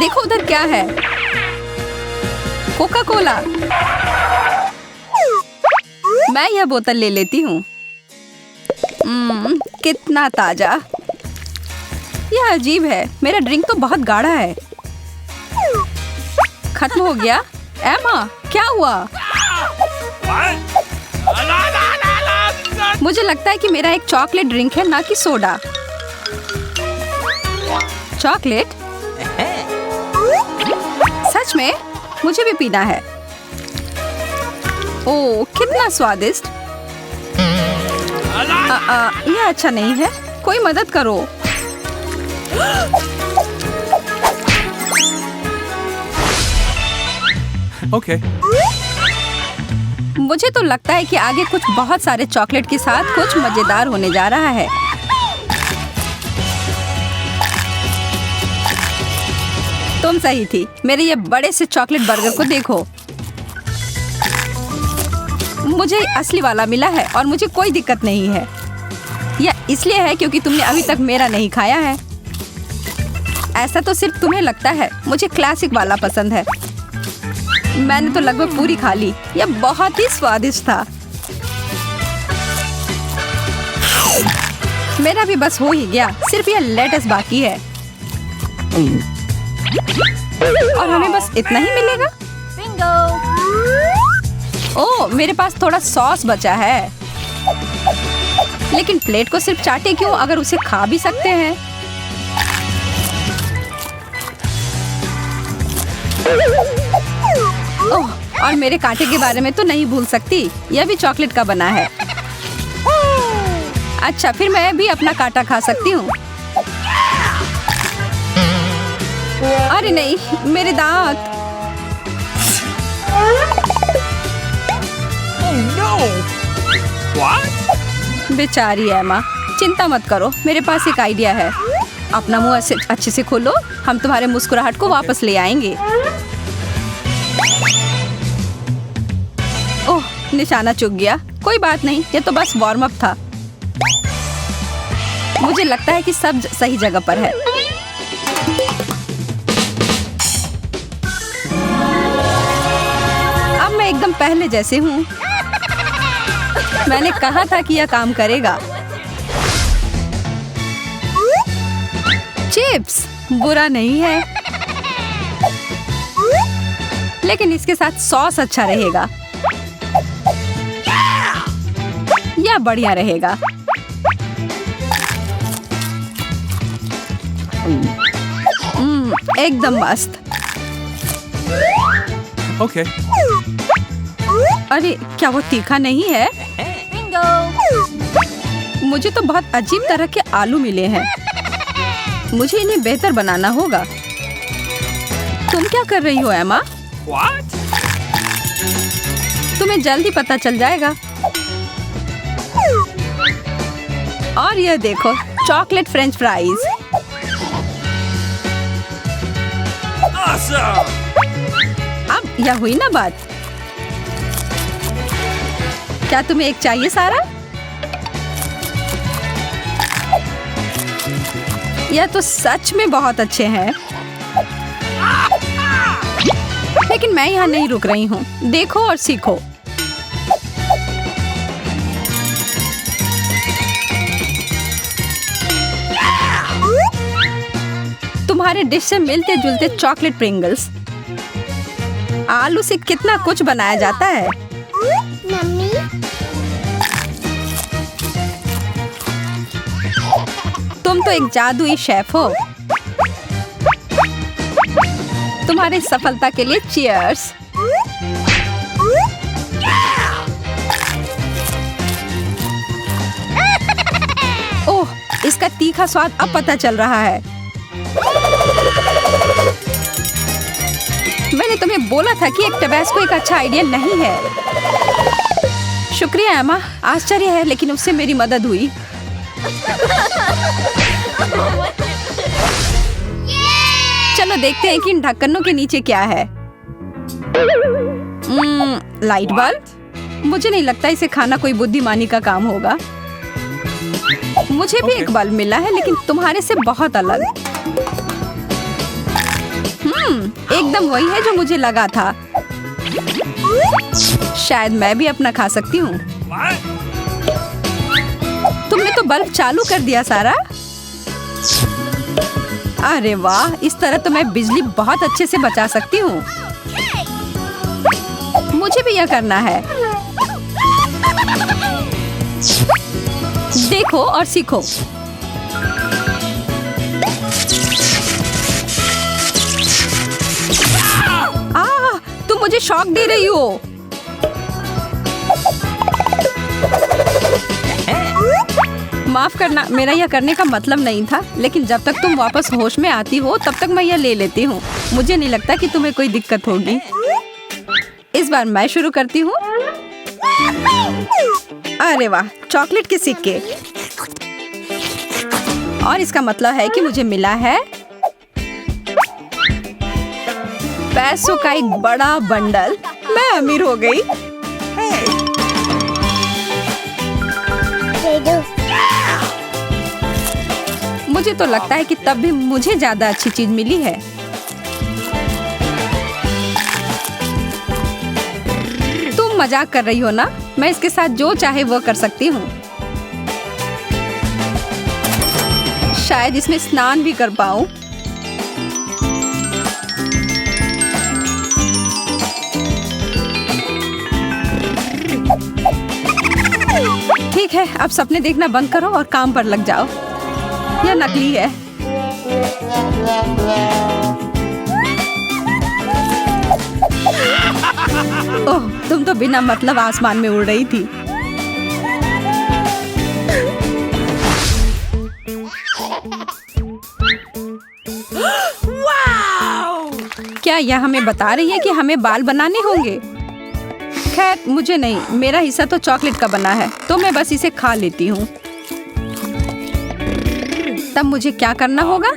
देखो उधर क्या है। Coca Cola. मैं यह बोतल ले लेती हूँ। कितना ताजा। यह अजीब है, मेरा ड्रिंक तो बहुत गाढ़ा है। खत्म हो गया। एमा, क्या हुआ? मुझे लगता है कि मेरा एक चॉकलेट ड्रिंक है, ना कि सोडा। चॉकलेट? सच में? मुझे भी पीना है। ओह, कितना स्वादिष्ट। यह अच्छा नहीं है। कोई मदद करो। ओके। मुझे तो लगता है कि आगे कुछ बहुत सारे चॉकलेट के साथ कुछ मजेदार होने जा रहा है। तुम सही थी। मेरे ये बड़े से चॉकलेट बर्गर को देखो। मुझे असली वाला मिला है और मुझे कोई दिक्कत नहीं है। यह इसलिए है क्योंकि तुमने अभी तक मेरा नहीं खाया है। ऐसा तो सिर्फ तुम्हें लगता है। मुझे क्लासिक वाला पसंद है। मैंने तो लगभग पूरी खा ली। यह बहुत ही स्वादिष्ट था। मेरा भी बस हो ही गया। सिर्फ यह लेटस बाकी है और हमें बस इतना ही मिलेगा। ओह, मेरे पास थोड़ा सॉस बचा है। लेकिन प्लेट को सिर्फ चाटे क्यों, अगर उसे खा भी सकते हैं। ओह, और मेरे कांटे के बारे में तो नहीं भूल सकती। यह भी चॉकलेट का बना है। अच्छा, फिर मैं भी अपना कांटा खा सकती हूँ। अरे नहीं, मेरे दांत। बेचारी एमा। चिंता मत करो, मेरे पास एक आइडिया है। अपना मुंह अच्छे से खोलो। हम तुम्हारे मुस्कुराहट को वापस ले आएंगे। ओह, निशाना चूक गया। कोई बात नहीं, ये तो बस वार्म अप था। मुझे लगता है कि सब सही जगह पर है। अब मैं एकदम पहले जैसे हूँ। मैंने कहा था कि यह काम करेगा। चिप्स बुरा नहीं है, लेकिन इसके साथ सॉस अच्छा रहेगा। यह बढ़िया रहेगा। एकदम मस्त। ओके। अरे, क्या वो तीखा नहीं है? मुझे तो बहुत अजीब तरह के आलू मिले हैं। मुझे इन्हें बेहतर बनाना होगा। तुम क्या कर रही हो एमा? तुम्हें जल्दी पता चल जाएगा। और यह देखो, चॉकलेट फ्रेंच फ्राइज। अब यह हुई ना बात। क्या तुम्हें एक चाहिए सारा? यह तो सच में बहुत अच्छे हैं। लेकिन मैं यहाँ नहीं रुक रही हूँ। देखो और सीखो। तुम्हारे डिश से मिलते जुलते चॉकलेट प्रिंगल्स। आलू से कितना कुछ बनाया जाता है। मम्मी, तुम तो एक जादुई शेफ हो। तुम्हारी सफलता के लिए चीयर्स। ओह, इसका तीखा स्वाद अब पता चल रहा है। मैंने तुम्हें बोला था कि एक टबैस्को एक अच्छा आइडिया नहीं है। शुक्रिया एमा। आश्चर्य है, लेकिन उससे मेरी मदद हुई। चलो देखते हैं कि इन ढक्कनों के नीचे क्या है। Light bulb. मुझे नहीं लगता इसे खाना कोई बुद्धिमानी का काम होगा। मुझे भी एक बल्ब मिला है, लेकिन तुम्हारे से बहुत अलग। एकदम वही है जो मुझे लगा था। शायद मैं भी अपना खा सकती हूँ। तुमने तो बल्ब चालू कर दिया सारा। अरे वाह, इस तरह तो मैं बिजली बहुत अच्छे से बचा सकती हूँ। मुझे भी यह करना है। देखो और सीखो। तुम मुझे शॉक दे रही हो। माफ करना, मेरा यह करने का मतलब नहीं था, लेकिन जब तक तुम वापस होश में आती हो तब तक मैं यह ले लेती हूँ। मुझे नहीं लगता कि तुम्हें कोई दिक्कत होगी। इस बार मैं शुरू करती हूँ। अरे वाह, चॉकलेट के सिक्के। और इसका मतलब है कि मुझे मिला है पैसों का एक बड़ा बंडल। मैं अमीर हो गई। मुझे तो लगता है कि तब भी मुझे ज्यादा अच्छी चीज मिली है। तुम मजाक कर रही हो ना? मैं इसके साथ जो चाहे वो कर सकती हूँ। शायद इसमें स्नान भी कर पाऊँ। ठीक है, अब सपने देखना बंद करो और काम पर लग जाओ। यह नकली है। ओह, तुम तो बिना मतलब आसमान में उड़ रही थी। क्या यह हमें बता रही है कि हमें बाल बनाने होंगे? खैर, मुझे नहीं, मेरा हिस्सा तो चॉकलेट का बना है, तो मैं बस इसे खा लेती हूँ। तब मुझे क्या करना होगा?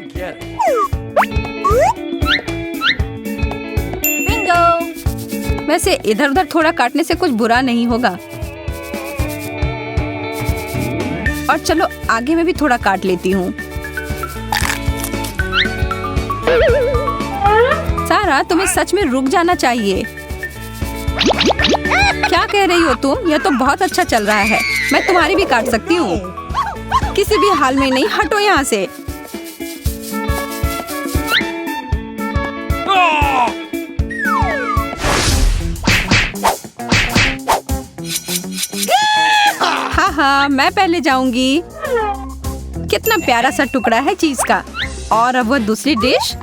बिंगो! वैसे इधर उधर थोड़ा काटने से कुछ बुरा नहीं होगा। और चलो आगे मैं भी थोड़ा काट लेती हूँ। सारा, तुम्हें सच में रुक जाना चाहिए। क्या कह रही हो तुम? यह तो बहुत अच्छा चल रहा है। मैं तुम्हारी भी काट सकती हूँ। किसी भी हाल में नहीं, हटो यहाँ से। हाँ हाँ, मैं पहले जाऊंगी। कितना प्यारा सा टुकड़ा है चीज का। और अब वह दूसरी डिश।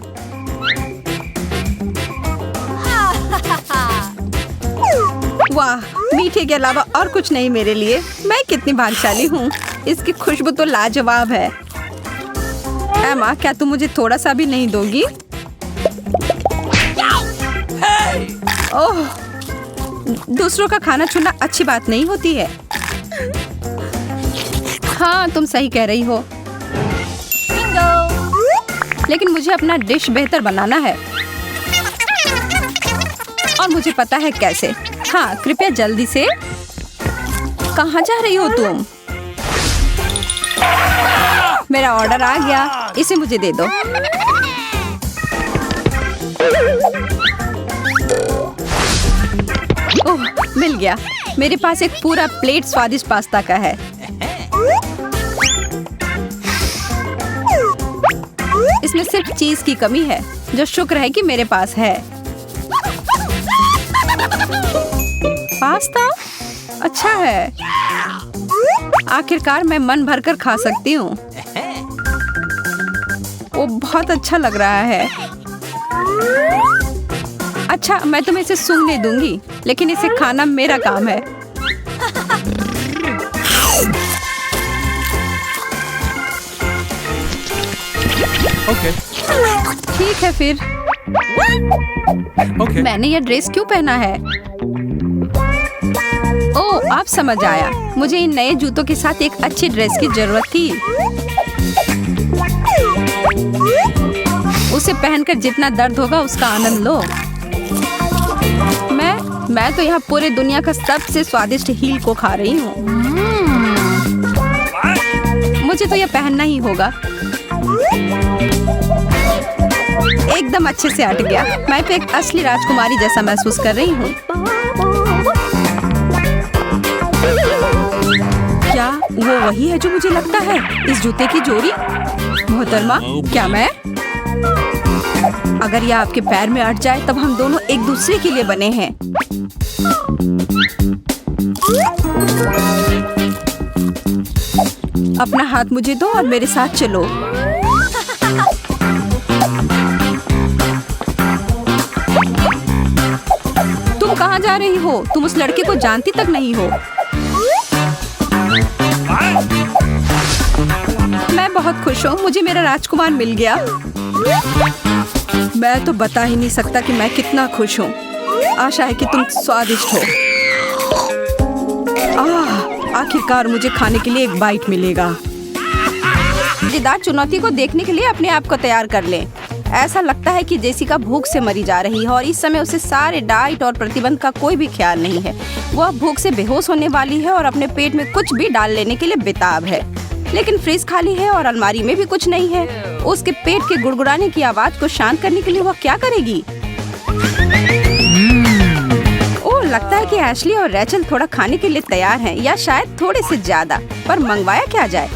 वाह, मीठे के अलावा और कुछ नहीं मेरे लिए। मैं कितनी भाग्यशाली हूँ। इसकी खुशबू तो लाजवाब है। एमा, क्या तुम मुझे थोड़ा सा भी नहीं दोगी? ओह, दूसरों का खाना छूना अच्छी बात नहीं होती है। हाँ, तुम सही कह रही हो। लेकिन मुझे अपना डिश बेहतर बनाना है। और मुझे पता है कैसे। हाँ, कृपया जल्दी से। कहाँ जा रही हो तुम? मेरा ऑर्डर आ गया, इसे मुझे दे दो। ओह, मिल गया। मेरे पास एक पूरा प्लेट स्वादिष्ट पास्ता का है। इसमें सिर्फ चीज की कमी है, जो शुक्र है कि मेरे पास है। पास्ता अच्छा है। आखिरकार मैं मन भरकर खा सकती हूँ। वो बहुत अच्छा लग रहा है। अच्छा, मैं तुम्हें इसे सूंघने दूंगी, लेकिन इसे खाना मेरा काम है। Okay. ठीक है फिर। Okay. मैंने यह ड्रेस क्यों पहना है? ओह, अब समझ आया। मुझे इन नए जूतों के साथ एक अच्छी ड्रेस की जरूरत थी। उसे पहनकर जितना दर्द होगा उसका आनंद लो। मैं तो यहाँ पूरे दुनिया का सबसे स्वादिष्ट हील को खा रही हूँ। मुझे तो यह पहनना ही होगा। एकदम अच्छे से अट गया। मैं तो एक असली राजकुमारी जैसा महसूस कर रही हूँ। क्या वो वही है जो मुझे लगता है? इस जूते की जोड़ी? मोहतरमा, क्या मैं? अगर यह आपके पैर में अट जाए तब हम दोनों एक दूसरे के लिए बने हैं। अपना हाथ मुझे दो और मेरे साथ चलो। तुम कहाँ जा रही हो? तुम उस लड़के को जानती तक नहीं हो। मैं बहुत खुश हूँ, मुझे मेरा राजकुमार मिल गया। मैं तो बता ही नहीं सकता कि मैं कितना खुश हूँ। आशा है कि तुम स्वादिष्ट हो। आखिरकार मुझे खाने के लिए एक बाइट मिलेगा। मजेदार चुनौती को देखने के लिए अपने आप को तैयार कर लें। ऐसा लगता है कि जेसिका भूख से मरी जा रही है और इस समय उसे सारे डाइट और प्रतिबंध का कोई भी ख्याल नहीं है। वह भूख से बेहोश होने वाली है और अपने पेट में कुछ भी डाल लेने के लिए बेताब है। लेकिन फ्रिज खाली है और अलमारी में भी कुछ नहीं है। उसके पेट के गुड़गुड़ाने की आवाज को शांत करने के लिए वह क्या करेगी? ओह, लगता है कि एशली और रैचल थोड़ा खाने के लिए तैयार हैं, या शायद थोड़े से ज्यादा। पर मंगवाया क्या जाए?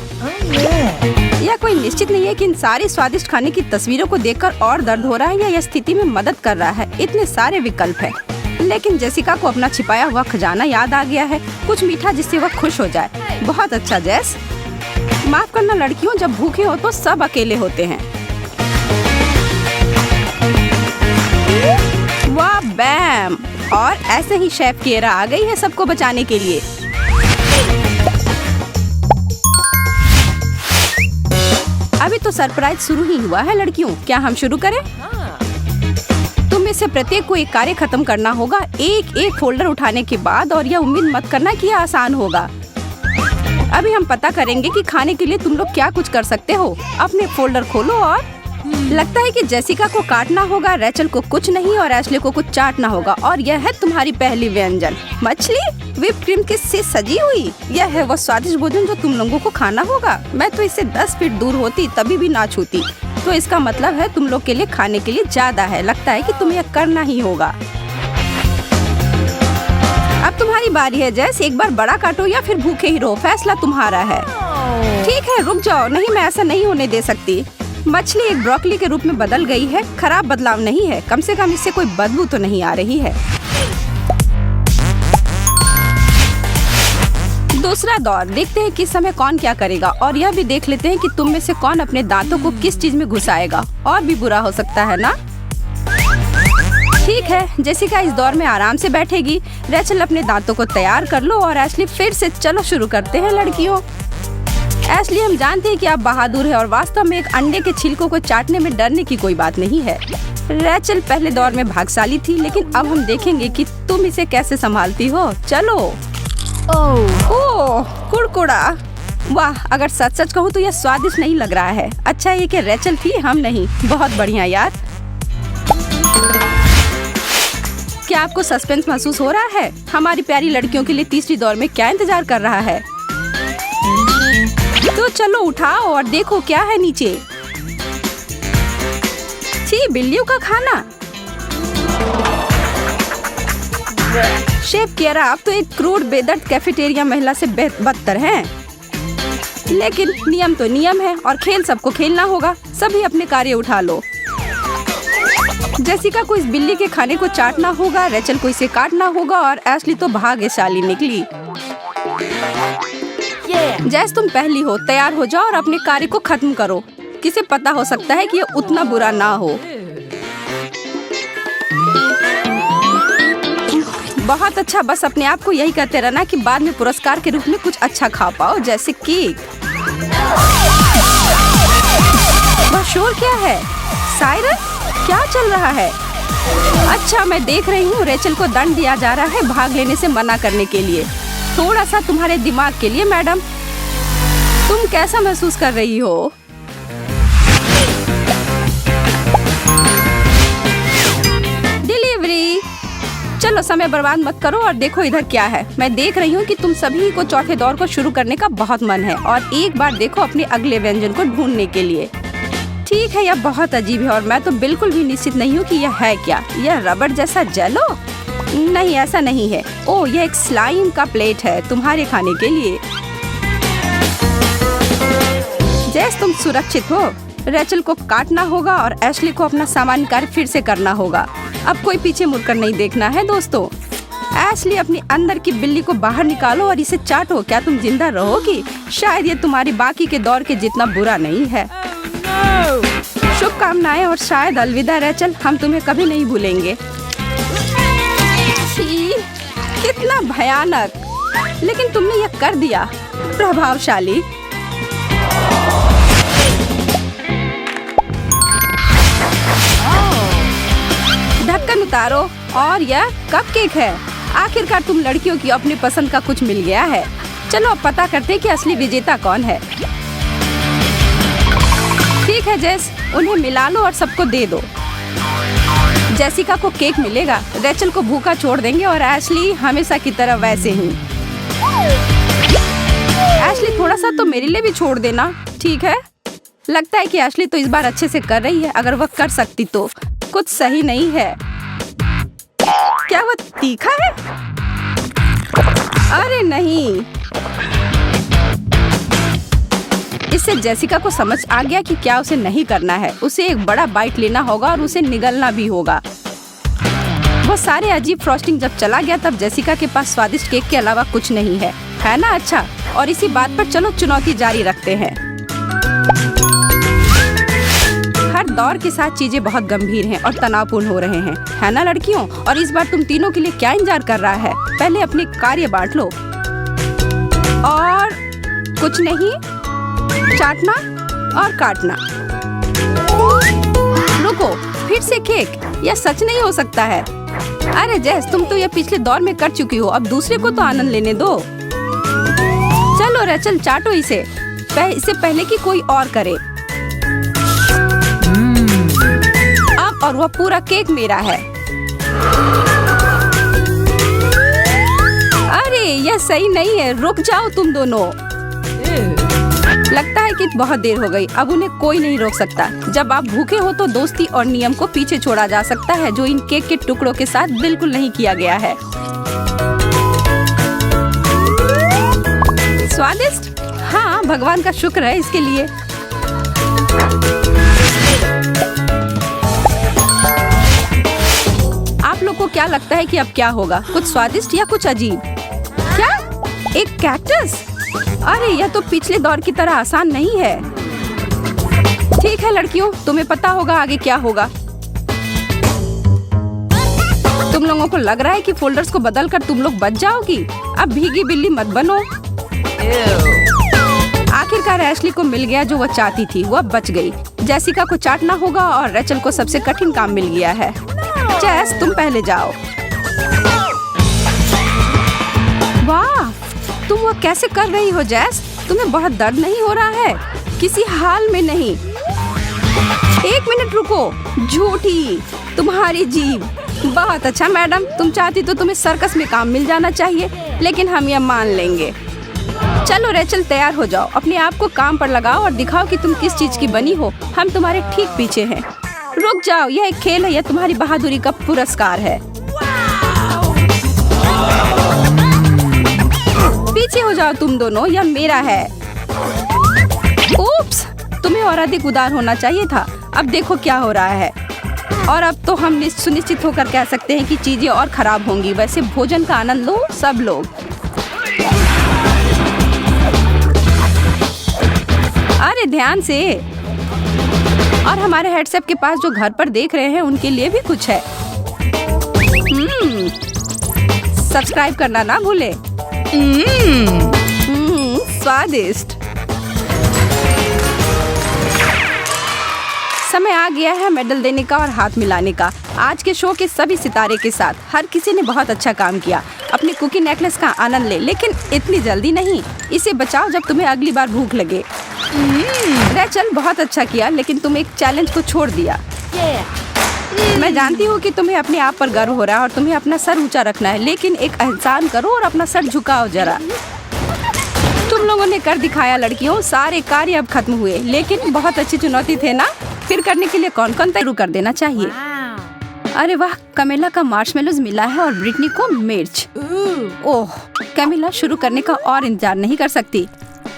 यह कोई निश्चित नहीं है कि इन सारे स्वादिष्ट खाने की तस्वीरों को देखकर और दर्द हो रहा है या यह स्थिति में मदद कर रहा है। इतने सारे विकल्प हैं। लेकिन जेसिका को अपना छिपाया हुआ खजाना याद आ गया है, कुछ मीठा जिससे वह खुश हो जाए। बहुत अच्छा जेस। माफ करना लड़कियों, जब भूखे हो तो सब अकेले होते हैं। वाह बैम! और ऐसे ही शेफ किएरा आ गई है सबको बचाने के लिए। अभी तो सरप्राइज शुरू ही हुआ है लड़कियों, क्या हम शुरू करें? तुम में से प्रत्येक को एक कार्य खत्म करना होगा, एक एक फोल्डर उठाने के बाद, और यह उम्मीद मत करना कि यह आसान होगा। अभी हम पता करेंगे कि खाने के लिए तुम लोग क्या कुछ कर सकते हो। अपने फोल्डर खोलो और लगता है कि जेसिका को काटना होगा, रैचल को कुछ नहीं और एशली को कुछ चाटना होगा। और यह है तुम्हारी पहली व्यंजन, मछली व्हिप क्रीम से सजी हुई। यह है वह स्वादिष्ट भोजन जो तुम लोगों को खाना होगा। मैं तो इससे 10 फीट दूर होती तभी भी ना छूती। तो इसका मतलब है तुम लोग के लिए खाने के लिए ज्यादा है। लगता है कि तुम्हें यह करना ही होगा। अब तुम्हारी बारी है जैस, एक बार बड़ा काटो या फिर भूखे ही रहो, फैसला तुम्हारा है। ठीक है, रुक जाओ। नहीं, मैं ऐसा नहीं होने दे सकती। मछली एक ब्रोकली के रूप में बदल गई है। खराब बदलाव नहीं है, कम से कम इससे कोई बदबू तो नहीं आ रही है। दूसरा दौर, देखते हैं किस समय कौन क्या करेगा, और यह भी देख लेते हैं कि तुम में से कौन अपने दांतों को किस चीज में घुसाएगा। और भी बुरा हो सकता है ना? ठीक है, जेसिका इस दौर में आराम से बैठेगी। रैचल अपने दांतों को तैयार कर लो और एशली फिर से चलो शुरू करते हैं लड़कियों। एशली, हम जानते हैं कि आप बहादुर हैं और वास्तव में एक अंडे के छिलकों को चाटने में डरने की कोई बात नहीं है। रैचल पहले दौर में भाग्यशाली थी, लेकिन अब हम देखेंगे कि तुम इसे कैसे संभालती हो। चलो। ओह, कुड़कुड़ा। वाह, अगर सच सच कहूँ तो यह स्वादिष्ट नहीं लग रहा है। अच्छा ये कि रैचल थी, हम नहीं। बहुत बढ़िया यार। क्या आपको सस्पेंस महसूस हो रहा है? हमारी प्यारी लड़कियों के लिए तीसरी दौर में क्या इंतजार कर रहा है? तो चलो उठाओ और देखो क्या है नीचे। छी, बिल्लियों का खाना। शेफ किएरा, आप तो एक क्रूड बेदर्द कैफेटेरिया महिला से बदतर हैं। लेकिन नियम तो नियम है और खेल सबको खेलना होगा। सभी अपने कार्य उठा लो। जेसिका को इस बिल्ली के खाने को चाटना होगा, रैचल को इसे काटना होगा और एशली तो भाग्यशाली निकली। जैस, तुम पहली हो, तैयार हो जाओ और अपने कार्य को खत्म करो। किसे पता हो सकता है कि यह उतना बुरा ना हो। बहुत अच्छा, बस अपने आप को यही कहते रहना कि बाद में पुरस्कार के रूप में कुछ अच्छा खा पाओ, जैसे केक। वह शोर क्या है? सायरन, क्या चल रहा है? अच्छा, मैं देख रही हूँ रैचल को दंड दिया जा रहा है भाग लेने से मना करने के लिए। थोड़ा सा तुम्हारे दिमाग के लिए मैडम। तुम कैसा महसूस कर रही हो? डिलीवरी। चलो समय बर्बाद मत करो और देखो इधर क्या है। मैं देख रही हूँ कि तुम सभी को चौथे दौर को शुरू करने का बहुत मन है और एक बार देखो अपने अगले व्यंजन को ढूंढने के लिए। ठीक है, यह बहुत अजीब है और मैं तो बिल्कुल भी निश्चित नहीं हूँ कि यह है क्या। यह रबड़ जैसा जेलो? नहीं, ऐसा नहीं है। ओह, यह एक स्लाइम का प्लेट है तुम्हारे खाने के लिए। जैस, तुम सुरक्षित हो। रेचल को काटना होगा और एशली को अपना सामान्य कार्य फिर से करना होगा। अब कोई पीछे मुड़कर नहीं देखना है दोस्तों। एशली, अपनी अंदर की बिल्ली को बाहर निकालो और इसे चाटो। क्या तुम जिंदा रहोगी? शायद ये तुम्हारी बाकी के दौर के जितना बुरा नहीं है। शुभकामनाएं और शायद अलविदा रेचल, हम तुम्हें कभी नहीं भूलेंगे। छी, कितना भयानक, लेकिन तुमने यह कर दिया। प्रभावशाली। ढक्कन उतारो और यह कपकेक है। आखिरकार तुम लड़कियों की अपनी पसंद का कुछ मिल गया है। चलो अब पता करते हैं कि असली विजेता कौन है। ठीक है जेस, उन्हें मिला लो और सबको दे दो। जेसिका को केक मिलेगा, रेचल को भूखा छोड़ देंगे और एशली हमेशा की तरह वैसे ही। एशली, थोड़ा सा तो मेरे लिए भी छोड़ देना। ठीक है, लगता है कि एशली तो इस बार अच्छे से कर रही है। अगर वह कर सकती तो। कुछ सही नहीं है। क्या वह तीखा है? अरे नहीं। इससे जेसिका को समझ आ गया कि क्या उसे नहीं करना है। उसे एक बड़ा बाइट लेना होगा और उसे निगलना भी होगा। वो सारे अजीब फ्रॉस्टिंग जब चला गया तब जेसिका के पास स्वादिष्ट केक के अलावा कुछ नहीं है, है ना? अच्छा, और इसी बात पर चलो चुनौती जारी रखते हैं। हर दौर के साथ चीजें बहुत गंभीर हैं और तनावपूर्ण हो रहे हैं, है ना लड़कियों? और इस बार तुम तीनों के लिए क्या इंतजार कर रहा है? पहले अपने कार्य बांट लो। और कुछ नहीं, चाटना और काटना। रुको, फिर से केक? यह सच नहीं हो सकता है। अरे जेस, तुम तो यह पिछले दौर में कर चुकी हो, अब दूसरे को तो आनंद लेने दो। चलो रेचल, चाटो इसे, इससे पहले कि कोई और करे। अब और वह पूरा केक मेरा है। अरे यह सही नहीं है, रुक जाओ तुम दोनों। लगता है कि बहुत देर हो गई, अब उन्हें कोई नहीं रोक सकता। जब आप भूखे हो तो दोस्ती और नियम को पीछे छोड़ा जा सकता है, जो इन केक के टुकड़ों के साथ बिल्कुल नहीं किया गया है। स्वादिष्ट? हाँ, भगवान का शुक्र है इसके लिए। आप लोग को क्या लगता है कि अब क्या होगा? कुछ स्वादिष्ट या कुछ अजीब? क्या? एक कैक्टस? अरे यह तो पिछले दौर की तरह आसान नहीं है। ठीक है लड़कियों, तुम्हें पता होगा आगे क्या होगा। तुम लोगों को लग रहा है कि फोल्डर्स को बदलकर तुम लोग बच जाओगी? अब भीगी बिल्ली मत बनो। आखिरकार एशली को मिल गया जो वह चाहती थी, वह बच गई। जेसिका को चाटना होगा और रेचल को सबसे कठिन काम मिल गया है। जेस, तुम पहले जाओ। वाह, तुम वह कैसे कर रही हो जेस? तुम्हें बहुत दर्द नहीं हो रहा है? किसी हाल में नहीं। एक मिनट रुको, झूठी, तुम्हारी जीभ। बहुत अच्छा मैडम, तुम चाहती तो तुम्हें सर्कस में काम मिल जाना चाहिए, लेकिन हम यह मान लेंगे। चलो रेचल, तैयार हो जाओ, अपने आप को काम पर लगाओ और दिखाओ कि तुम किस चीज की बनी हो। हम तुम्हारे ठीक पीछे हैं। रुक जाओ, यह एक खेल है, यह तुम्हारी बहादुरी का पुरस्कार है। पीछे हो जाओ तुम दोनों, यह मेरा है। उप्स, तुम्हें और अधिक उदार होना चाहिए था। अब देखो क्या हो रहा है। और अब तो हम सुनिश्चित होकर कह सकते हैं कि चीजें और खराब होंगी। वैसे भोजन का आनंद लो सब लोग। अरे ध्यान से। और हमारे हेडसेट के पास जो घर पर देख रहे हैं उनके लिए भी कुछ है। सब्सक्राइब करना ना भूले। स्वादिष्ट। समय आ गया है मेडल देने का और हाथ मिलाने का। आज के शो के सभी सितारे के साथ हर किसी ने बहुत अच्छा काम किया। अपने कुकी नेकलेस का आनंद ले, लेकिन इतनी जल्दी नहीं। इसे बचाओ जब तुम्हें अगली बार भूख लगे। रेचल, बहुत अच्छा किया, लेकिन तुम एक चैलेंज को छोड़ दिया। मैं जानती हूँ कि तुम्हें अपने आप पर गर्व हो रहा है और तुम्हें अपना सर ऊंचा रखना है, लेकिन एक एहसान करो और अपना सर झुकाओ जरा। तुम लोगों ने कर दिखाया लड़कियों, सारे कार्य अब खत्म हुए, लेकिन बहुत अच्छी चुनौती थे ना? फिर करने के लिए कौन कौन शुरू कर देना चाहिए। अरे वाह, कैमिला का मार्शमेलोज मिला है और ब्रिटनी को मिर्च। ओह, कैमिला शुरू करने का और इंतजार नहीं कर सकती।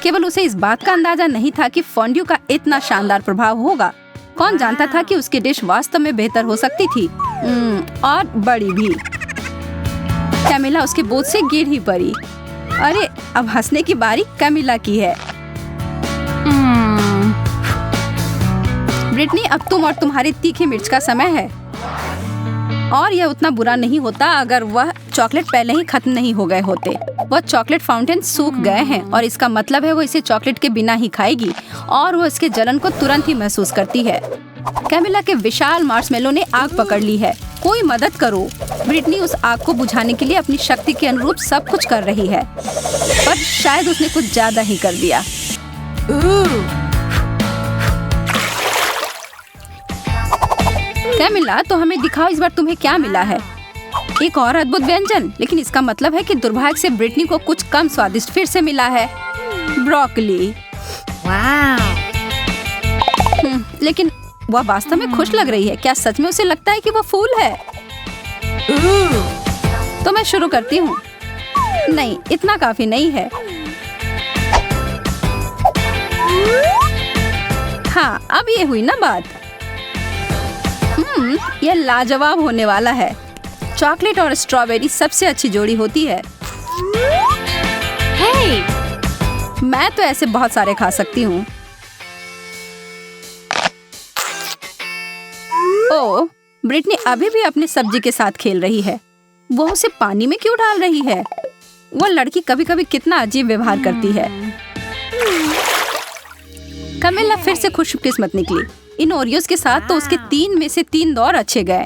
केवल उसे इस बात का अंदाजा नहीं था कि फोंड्यू का इतना शानदार प्रभाव होगा। कौन जानता था कि उसकी डिश वास्तव में बेहतर हो सकती थी, और बड़ी भी। कैमिला उसके बोझ से गिर ही पड़ी। अरे, अब हंसने की बारी कैमिला की है। ब्रिटनी, अब तुम और तुम्हारे तीखे मिर्च का समय है। और यह उतना बुरा नहीं होता अगर वह चॉकलेट पहले ही खत्म नहीं हो गए होते। वह चॉकलेट फाउंटेन सूख गए हैं और इसका मतलब है वो इसे चॉकलेट के बिना ही खाएगी और वो इसके जलन को तुरंत ही महसूस करती है। कैमिला के विशाल मार्शमेलो ने आग पकड़ ली है। कोई मदद करो। ब्रिटनी उस आग को बुझाने के लिए अपनी शक्ति के अनुरूप सब कुछ कर रही है, पर शायद उसने कुछ ज्यादा ही कर दिया। कैमिला, तो हमें दिखाओ इस बार तुम्हें क्या मिला है। एक और अद्भुत व्यंजन, लेकिन इसका मतलब है कि दुर्भाग्य से ब्रिटनी को कुछ कम स्वादिष्ट फिर से मिला है, ब्रोकली। लेकिन वह वास्तव में खुश लग रही है। क्या सच में उसे लगता है कि वह फूल है? तो मैं शुरू करती हूँ। नहीं, इतना काफी नहीं है। हाँ, अब ये हुई ना बात। यह लाजवाब होने वाला है। चॉकलेट और स्ट्रॉबेरी सबसे अच्छी जोड़ी होती है। हे! मैं तो ऐसे बहुत सारे खा सकती हूँ। ओह, ब्रिटनी अभी भी अपने सब्जी के साथ खेल रही है। वो उसे पानी में क्यों डाल रही है? वो लड़की कभी कभी कितना अजीब व्यवहार करती है। कैमिला फिर से खुशकिस्मत निकली। इन ओरियोस के साथ तो उसके 3 में से 3 दौर अच्छे गए,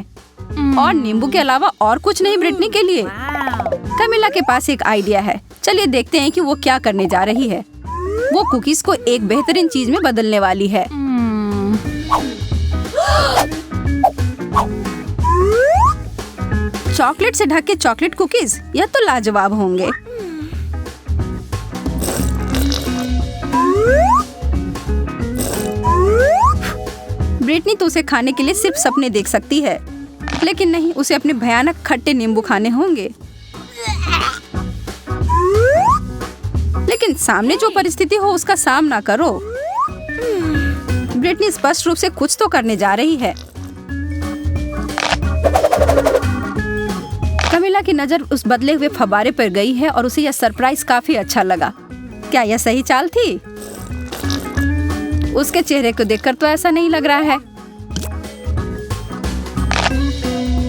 और नींबू के अलावा और कुछ नहीं ब्रिटनी के लिए। कैमिला के पास एक आइडिया है। चलिए देखते हैं कि वो क्या करने जा रही है। वो कुकीज को एक बेहतरीन चीज में बदलने वाली है। चॉकलेट से ढके चॉकलेट कुकीज, यह तो लाजवाब होंगे। ब्रिटनी तो उसे खाने के लिए सिर्फ सपने देख सकती है, लेकिन नहीं, उसे अपने भयानक खट्टे नींबू खाने होंगे। लेकिन सामने जो परिस्थिति हो उसका सामना करो। ब्रिटनी स्पष्ट रूप से कुछ तो करने जा रही है। कैमिला की नजर उस बदले हुए फव्वारे पर गई है और उसे यह सरप्राइज काफी अच्छा लगा। क्या यह सही चाल थी? उसके चेहरे को देखकर तो ऐसा नहीं लग रहा है।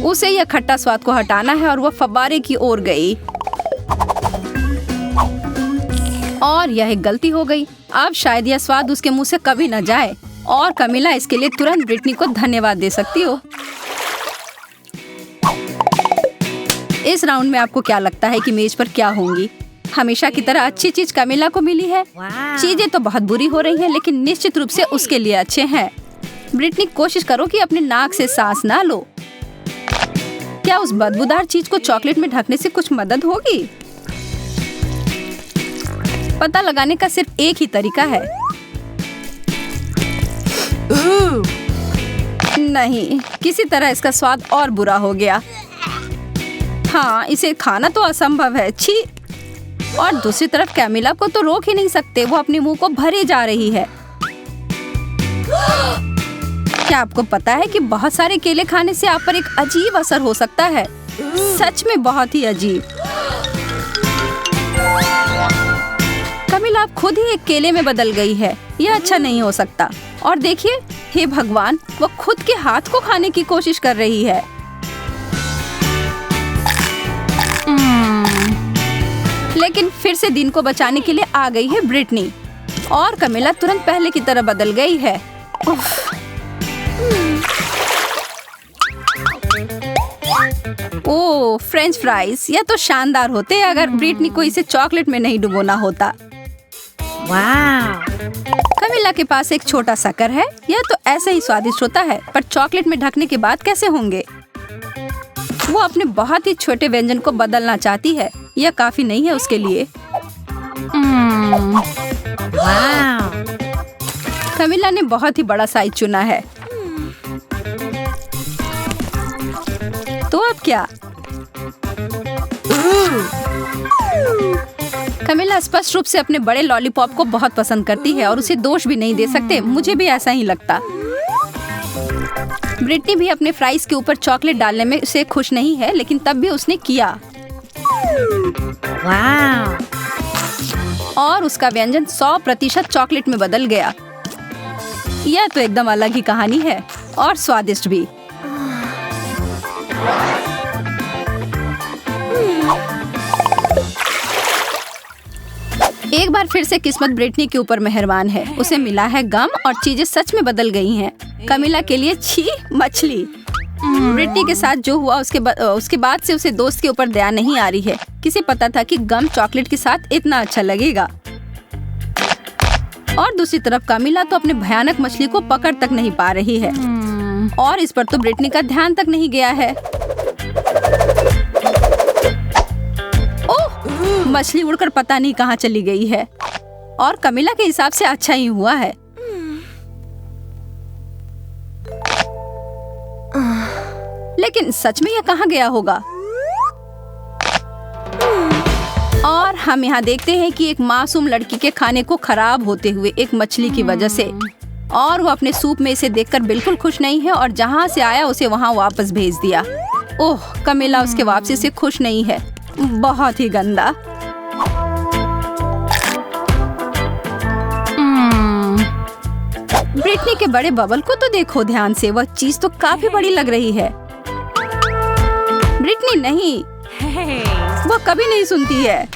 उसे यह खट्टा स्वाद को हटाना है और वह फव्वारे की ओर गई, और यह एक गलती हो गई। अब शायद यह स्वाद उसके मुंह से कभी न जाए, और कैमिला इसके लिए तुरंत ब्रिटनी को धन्यवाद दे सकती हो। इस राउंड में आपको क्या लगता है कि मेज पर क्या होंगी? हमेशा की तरह अच्छी चीज कैमिला को मिली है। चीजें तो बहुत बुरी हो रही हैं, लेकिन निश्चित रूप से उसके लिए अच्छे हैं। ब्रिटनी, कोशिश करो कि अपने नाक से सांस ना लो। क्या उस बदबूदार चीज को चॉकलेट में ढकने से कुछ मदद होगी? पता लगाने का सिर्फ एक ही तरीका है। नहीं, किसी तरह इसका स्वाद और बुरा हो गया। हाँ, इसे खाना तो असंभव है। छी! और दूसरी तरफ कैमिला को तो रोक ही नहीं सकते, वो अपने मुंह को भरे जा रही है। क्या आपको पता है कि बहुत सारे केले खाने से आप पर एक अजीब असर हो सकता है? सच में बहुत ही अजीब। कैमिला खुद ही एक केले में बदल गई है। यह अच्छा नहीं हो सकता। और देखिए, हे भगवान, वो खुद के हाथ को खाने की कोशिश कर रही है। लेकिन फिर से दिन को बचाने के लिए आ गई है ब्रिटनी, और कैमिला तुरंत पहले की तरह बदल गई है। ओह, फ्रेंच फ्राइज, यह तो शानदार होते अगर ब्रिटनी को इसे चॉकलेट में नहीं डुबोना होता। कैमिला के पास एक छोटा सा कर है। यह तो ऐसे ही स्वादिष्ट होता है, पर चॉकलेट में ढकने के बाद कैसे होंगे? वो अपने बहुत ही छोटे व्यंजन को बदलना चाहती है। यह काफी नहीं है उसके लिए। कैमिला ने बहुत ही बड़ा साइज चुना है। क्या? कमिला स्पष्ट रूप से अपने बड़े लॉलीपॉप को बहुत पसंद करती है और उसे दोष भी नहीं दे सकते। मुझे भी ऐसा ही लगता। ब्रिटनी भी अपने फ्राइज के ऊपर चॉकलेट डालने में उसे खुश नहीं है, लेकिन तब भी उसने किया। और उसका व्यंजन 100% चॉकलेट में बदल गया। यह तो एकदम अलग ही कहानी है और स्वादिष्ट भी। एक बार फिर से किस्मत ब्रिटनी के ऊपर मेहरबान है। उसे मिला है गम और चीजें सच में बदल गई हैं। कमिला के लिए छी मछली। ब्रिटनी के साथ जो हुआ उसके बाद से उसे दोस्त के ऊपर दया नहीं आ रही है। किसे पता था कि गम चॉकलेट के साथ इतना अच्छा लगेगा। और दूसरी तरफ कमिला तो अपने भयानक मछली को पकड़ तक नहीं पा रही है और इस पर तो ब्रिटनी का ध्यान तक नहीं गया है। ओह, मछली उड़कर पता नहीं कहाँ चली गई है और कमिला के हिसाब से अच्छा ही हुआ है। लेकिन सच में यह कहाँ गया होगा? और हम यहाँ देखते हैं कि एक मासूम लड़की के खाने को खराब होते हुए एक मछली की वजह से, और वो अपने सूप में इसे देखकर बिल्कुल खुश नहीं है और जहाँ से आया उसे वहाँ वापस भेज दिया। ओह, कमिला उसके वापसी से खुश नहीं है। बहुत ही गंदा। ब्रिटनी के बड़े बबल को तो देखो ध्यान से, वह चीज तो काफी बड़ी लग रही है। ब्रिटनी नहीं, वो कभी नहीं सुनती है।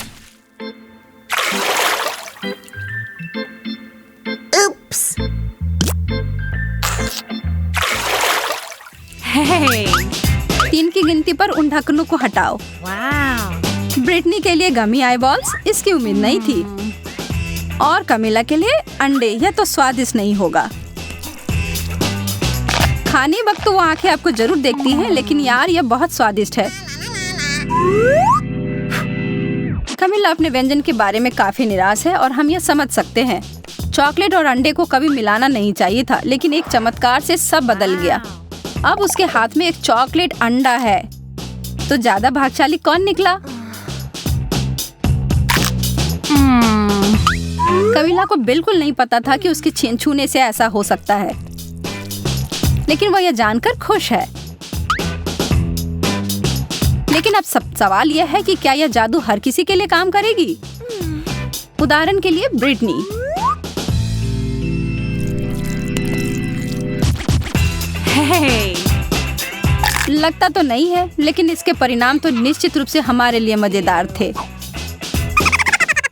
Oops. 3 की गिनती पर उन ढक्कनों को हटाओ। ब्रिटनी के लिए गमी आई बॉल्स, इसकी उम्मीद नहीं थी। और कमिला के लिए अंडे, यह तो स्वादिष्ट नहीं होगा। खाने वक्त तो वो आंखें आपको जरूर देखती हैं, लेकिन यार यह बहुत स्वादिष्ट है। कमिला अपने व्यंजन के बारे में काफी निराश है और हम यह समझ सकते हैं। चॉकलेट और अंडे को कभी मिलाना नहीं चाहिए था, लेकिन एक चमत्कार से सब बदल गया। अब उसके हाथ में एक चॉकलेट अंडा है। तो ज्यादा भाग्यशाली कौन निकला? कमिला को बिल्कुल नहीं पता था कि उसके छूने से ऐसा हो सकता है, लेकिन वह यह जानकर खुश है। लेकिन अब सवाल यह है कि क्या यह जादू हर किसी के लिए काम करेगी? उदाहरण के लिए ब्रिटनी। लगता तो नहीं है, लेकिन इसके परिणाम तो निश्चित रूप से हमारे लिए मजेदार थे।